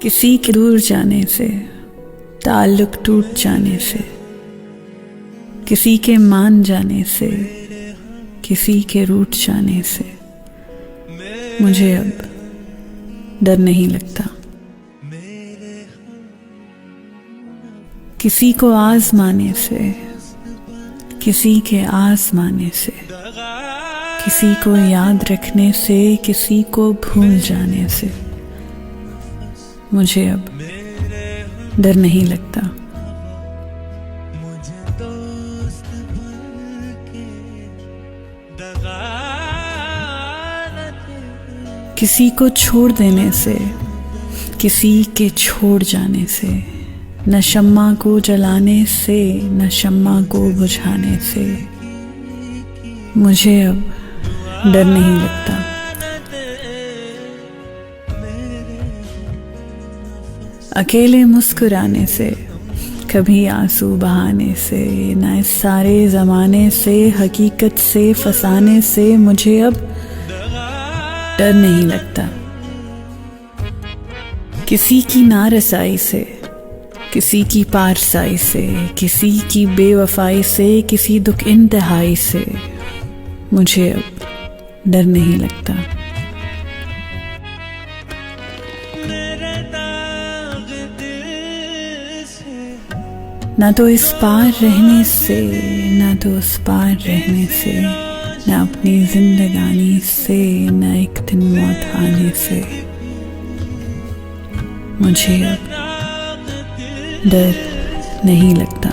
किसी के दूर जाने से, ताल्लुक टूट जाने से, किसी के मान जाने से, किसी के रूठ जाने से मुझे अब डर नहीं लगता। किसी को आजमाने से, किसी के आजमाने से, किसी को याद रखने से, किसी को भूल जाने से मुझे अब डर नहीं लगता। किसी को छोड़ देने से, किसी के छोड़ जाने से, न शम्मा को जलाने से, न शम्मा को बुझाने से मुझे अब डर नहीं लगता। अकेले मुस्कुराने से, कभी आंसू बहाने से, न इस सारे ज़माने से, हकीकत से फसाने से मुझे अब डर नहीं लगता। किसी की नारसाई से, किसी की पारसाई से, किसी की बेवफाई से, किसी दुख इंतहाई से मुझे अब डर नहीं लगता। ना तो इस पार रहने से, ना तो उस पार रहने से, ना अपनी जिंदगानी से, ना एक दिन मौत आने से मुझे अब डर नहीं लगता।